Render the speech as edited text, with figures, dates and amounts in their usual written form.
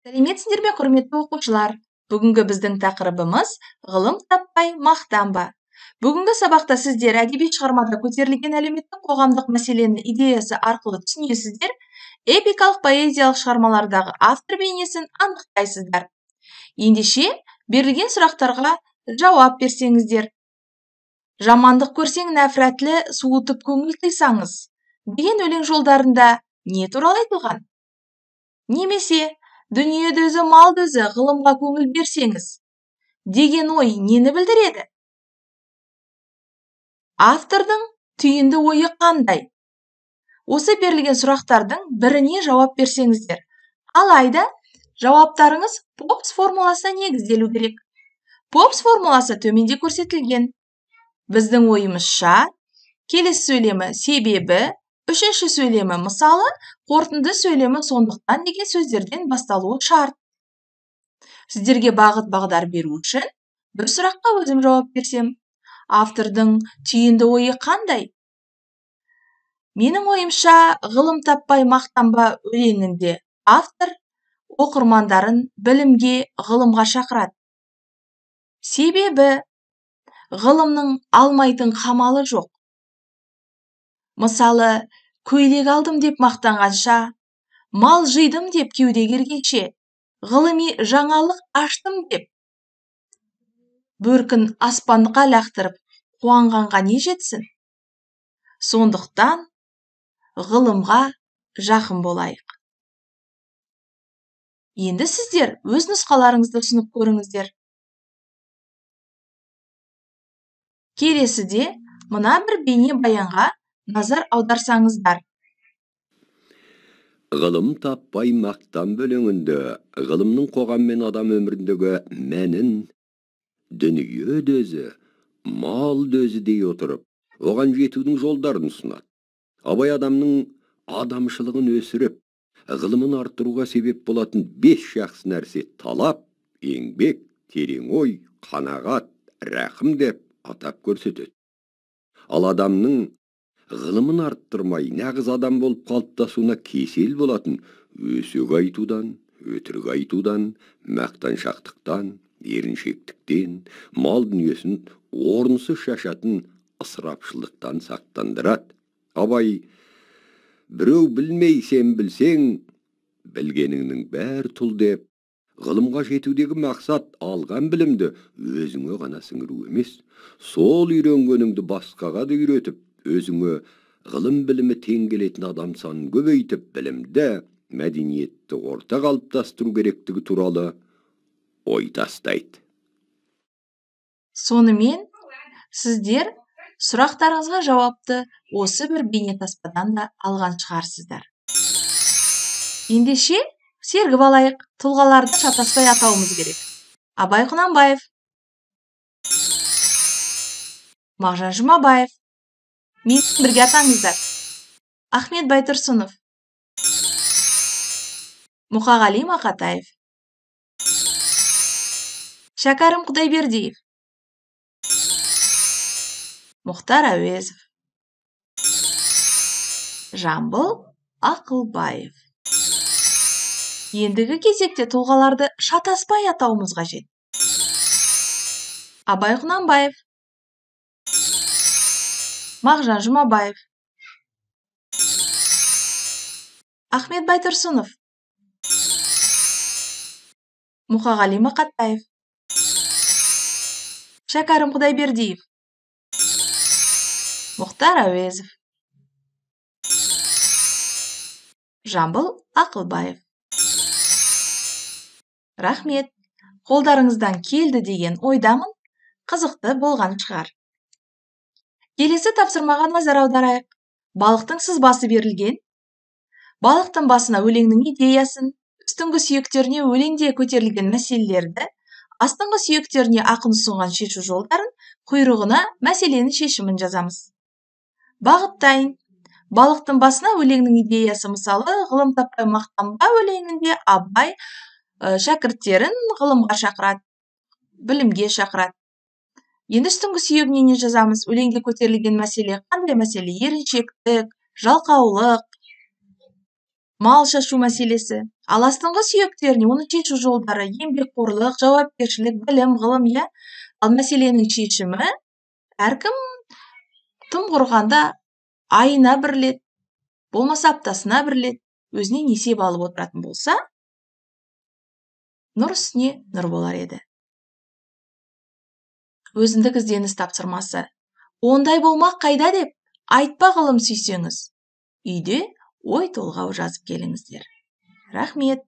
Сәлеметсіздер ме, құрметті оқушылар? Бүгінгі біздің тақырыбымыз ғылым таппай мақтанба. Бүгінгі сабақта сіздер әдеби шығармада көтерілген әлеуметтік қоғамдық мәселені идеясы арқылы түсінесіздер, эпикалық поэзиялық шығармалардағы автор бейнесін анықтайсыздар. Ендеше берілген сұрақтарға жауап берсеңіздер. Жамандық көрсең нәфрәтлі суытып көңіл тыйсаңыз деген өлең жолдарында не туралы айтылған? Немесе дүние дөзі мал дөзі ғылымға көңіл берсеңіз деген ой нені білдіреді? Автордың түйінді ойы қандай? Осы берілген сұрақтардың біріне жауап берсеңіздер. Алайда жауаптарыңыз Попс формуласына негізделу керек. Попс формуласы төменде көрсетілген. Біздің ойымызша, келесі сөйлемі себебі, үшінші сөйлемі мысалы, қорытынды сөйлемі сондықтан деген сөздерден басталуы шарт. Сіздерге бағыт-бағдар беру үшін бір сұраққа өзім жауап берсем, автордың түйінді ойы қандай? Менің ойымша, ғылым таппай мақтанба өлеңінде автор оқырмандарын білімге, ғылымға шақырады. Себебі ғылымның алмайтын қамалы жоқ. Мысалы, көйлек алдым деп мақтанғанша, мал жидым деп кеуде кергенше, ғылыми жаңалық аштым деп бөркін аспанға лақтырып қуанғанға не жетсін? Сондықтан ғылымға жақын болайық. Енді сіздер өз нұсқаларыңызды ұсынып көріңіздер. Келесіде мына бір бейне баянға назар аударсаңыздар. Ғылым таппай мақтан өлеңінде ғылымның қоғам мен адам өміріндегі мәнін, дүние дөзі, мал дөзі дей отырып, оған жетудің жолдарын ұсынады. Абай адамның адамшылығын өсіріп, ғылымын арттыруға себеп болатын 5 жақсы нәрсе: талап, еңбек, терең ой, қанағат, рақым деп атап көрсетеді. Ал адамның ғылымын арттырмай, нағыз адам болып қалыптасуына кесел болатын өсек айтудан, өтірік айтудан, мақтаншақтықтан, еріншектіктен, мал дүниесін орынсыз шашатын ысырапшылдықтан сақтандырады. Абай, біреу білмей сен білсең, білгеніңнің бәр тұл деп, ғылымға жетудегі мақсат алған білімді өзіңе ғана сіңіру емес, сол үйренгеніңді басқаға да үйретіп, өзіңе ғылым білімі тең келетін адам санын көбейтіп, білімді, мәдениетті орта қалыптастыру керектігі туралы ой тастайды. Сонымен, сіздер сұрақтарыңызға жауапты осы бір бейнетаспадан да алған шығарсыздар. Ендеше, сергіп алайық, тұлғаларды шатаспай атауымыз керек. Абай Құнанбаев, Мағжан Жұмабаев, мен бірге атаңыздар. Ахмет Байтұрсынов, Мұқағали Мақатаев, Шәкәрім Құдайбердиев, Мұхтар Әуезов, Жамбыл Ақылбаев. Ендігі кезекте тұлғаларды шатаспай атауымыз қажет. Абай Құнанбаев, Мағжан Жұмабаев, Ахмет Байтұрсынов, Мұқағали Мақатаев, Шәкәрім Құдайбердиев, Мұхтар Әуезов, Жамбыл Ақылбаев. Рахмет, қолдарыңыздан келді деген ойдамын, қызықты болған шығар. Келесі тапсырмаға назар аударайық. Балықтың сызбасы берілген. Балықтың басына өлеңнің идеясын, үстіңгі сүйектеріне өлеңде көтерілген мәселелерді, астыңғы сүйектеріне ақын ұсынған шешу жолдарын, құйрығына мәселенің шешімін жазамыз. Бағыттайын. Балықтың басына өлеңнің идеясы мысалы, ғылым таппай мақтанба өлеңінде Абай шәкірттерін ғылымға шақырады, білімге шақырады. Енді үстіңгі сүйегіне не жазамыз? Өлеңде көтерілген мәселе қандай мәселе? Еріншектік, жалқаулық, мал шашу мәселесі, ал астыңғы сүйектеріне оны шешу жолдары еңбекқорлық, жауапкершілік, білім, ғылым, иә. Ал мәселенің шешімі әркім тым құрғанда айына бір рет, болмаса аптасына бір рет өзіне несиеп алып отыратын болса, нұр үстіне нұр болар еді. Өзіндік ізденіс тапсырмасы. Ондай болмақ қайда деп айтпа ғылым сүйсеңіз. Үйде ой толғау жазып келіңіздер. Рахмет.